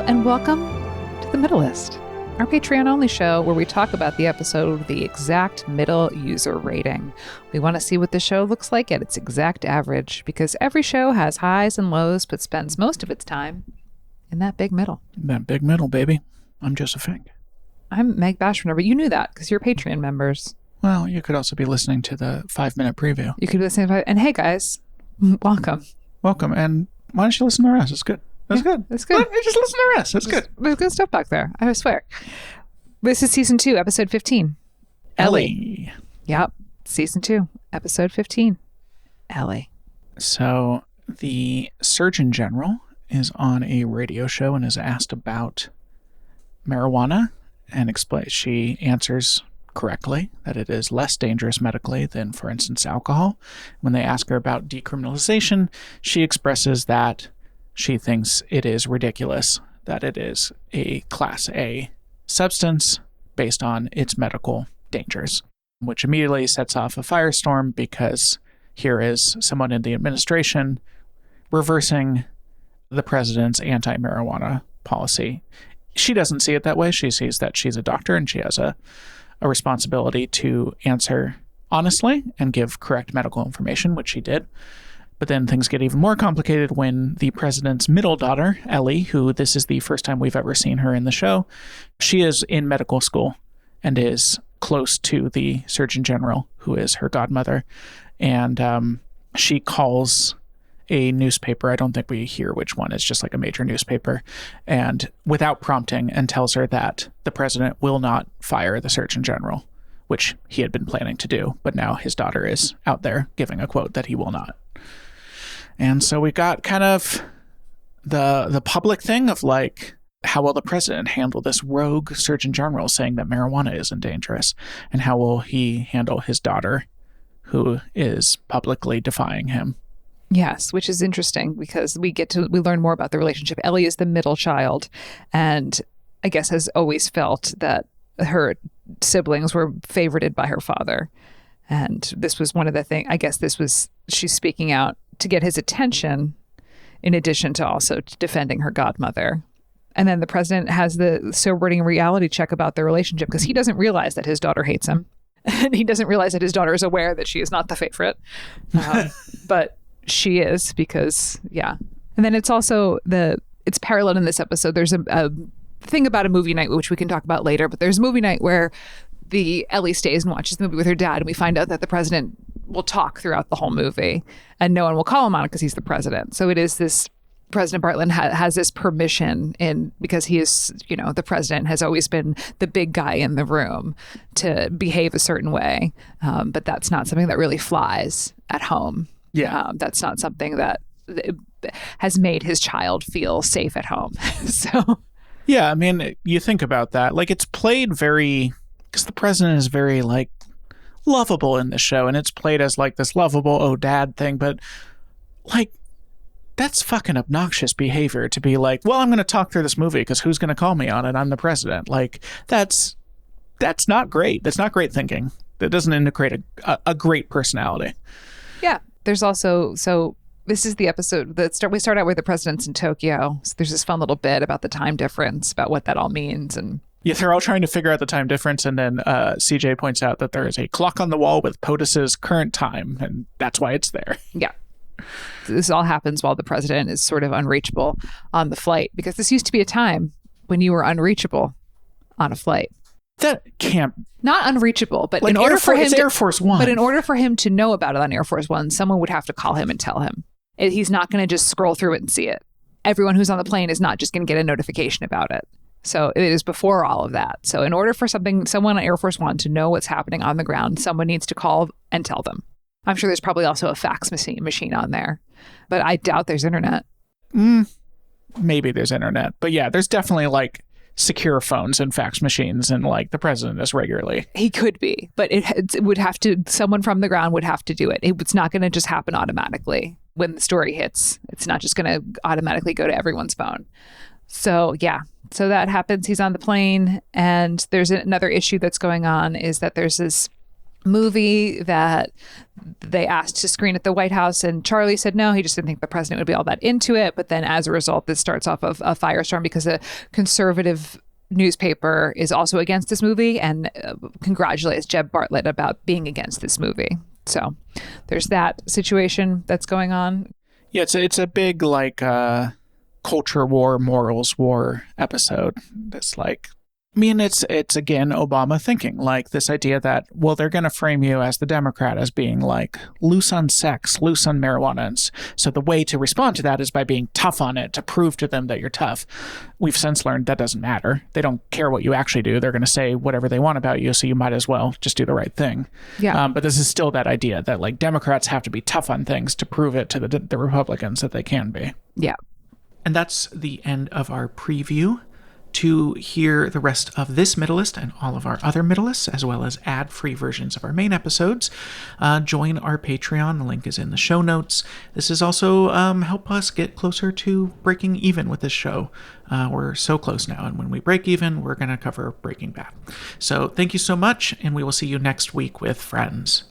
and welcome to the Middlest, our Patreon-only show where we talk about the episode with the exact middle user rating. We want to see what the show looks like at its exact average, because every show has highs and lows, but spends most of its time in that big middle. That big middle, baby. I'm Joseph Fink. I'm Meg Bashner, but you knew that because you're Patreon members. Well, you could also be listening to the 5-minute preview. You could be listening to, and hey guys, welcome. Welcome, and why don't you listen to the rest? It's good. That's good. That's good. Just listen to the rest. That's good. There's good stuff back there, I swear. This is season 2, episode 15. Ellie. Yep. Season 2, episode 15. Ellie. So the Surgeon General is on a radio show and is asked about marijuana and explains. She answers correctly that it is less dangerous medically than, for instance, alcohol. When they ask her about decriminalization, she expresses that she thinks it is ridiculous that it is a Class A substance based on its medical dangers, which immediately sets off a firestorm because here is someone in the administration reversing the president's anti-marijuana policy. She doesn't see it that way. She sees that she's a doctor and she has a responsibility to answer honestly and give correct medical information, which she did. But then things get even more complicated when the president's middle daughter, Ellie, who this is the first time we've ever seen her in the show, she is in medical school and is close to the Surgeon General, who is her godmother. And she calls a newspaper, I don't think we hear which one, it's just like a major newspaper, and without prompting, and tells her that the president will not fire the Surgeon General, which he had been planning to do, but now his daughter is out there giving a quote that he will not. And so we got kind of the public thing of like, how will the president handle this rogue Surgeon General saying that marijuana isn't dangerous? And how will he handle his daughter, who is publicly defying him? Yes, which is interesting because we learn more about the relationship. Ellie is the middle child and I guess has always felt that her siblings were favorited by her father. And this was one of the things, I guess she's speaking out to get his attention in addition to also defending her godmother. And then the president has the sobering reality check about their relationship because he doesn't realize that his daughter hates him. And he doesn't realize that his daughter is aware that she is not the favorite. But she is because, yeah. And then it's also it's paralleled in this episode. There's a thing about a movie night, which we can talk about later, but there's a movie night where Ellie stays and watches the movie with her dad, and we find out that the president will talk throughout the whole movie, and no one will call him on it because he's the president. So it is this, President Bartland has this permission because he is, the president has always been the big guy in the room to behave a certain way. But that's not something that really flies at home. Yeah. That's not something that has made his child feel safe at home. So. Yeah, I mean, you think about that. Like, it's played because the president is very, like, lovable in the show, and it's played as, like, this lovable, oh, dad thing, but, like, that's fucking obnoxious behavior to be like, well, I'm going to talk through this movie because who's going to call me on it? I'm the president. Like, that's not great. That's not great thinking. That doesn't indicate a great personality. Yeah. There's also, so this is the episode we start out where the president's in Tokyo. So there's this fun little bit about the time difference, about what that all means. And yeah, they're all trying to figure out the time difference. And then CJ points out that there is a clock on the wall with POTUS's current time. And that's why it's there. Yeah. This all happens while the president is sort of unreachable on the flight, because this used to be a time when you were unreachable on a flight. That can't... Not unreachable, but like in order for him Air Force One. But in order for him to know about it on Air Force One, someone would have to call him and tell him. He's not going to just scroll through it and see it. Everyone who's on the plane is not just going to get a notification about it. So it is before all of that. So in order for someone on Air Force One to know what's happening on the ground, someone needs to call and tell them. I'm sure there's probably also a fax machine on there, but I doubt there's internet. Maybe there's internet, but yeah, there's definitely like secure phones and fax machines, and like the president is regularly. He could be, but it would have to, someone from the ground would have to do it. It's not going to just happen automatically. When the story hits, it's not just going to automatically go to everyone's phone. So yeah, so that happens. He's on the plane, and there's another issue that's going on is that there's this movie that they asked to screen at the White House, and Charlie said no. He just didn't think the president would be all that into it. But then as a result, this starts off of a firestorm because a conservative newspaper is also against this movie and congratulates Jeb Bartlett about being against this movie. So there's that situation that's going on. Yeah, it's a big like culture war, morals war episode. That's like, I mean, it's again Obama thinking, like this idea that, well, they're going to frame you as the Democrat as being like loose on sex, loose on marijuana. And so the way to respond to that is by being tough on it, to prove to them that you're tough. We've since learned that doesn't matter. They don't care what you actually do. They're going to say whatever they want about you, so you might as well just do the right thing. Yeah. But this is still that idea that like Democrats have to be tough on things to prove it to the Republicans that they can be. Yeah. And that's the end of our preview. To hear the rest of this Middlest and all of our other Middlests, as well as ad-free versions of our main episodes, join our Patreon. The link is in the show notes. This is also help us get closer to breaking even with this show. We're so close now, and when we break even, we're going to cover Breaking Bad. So thank you so much, and we will see you next week with Friends.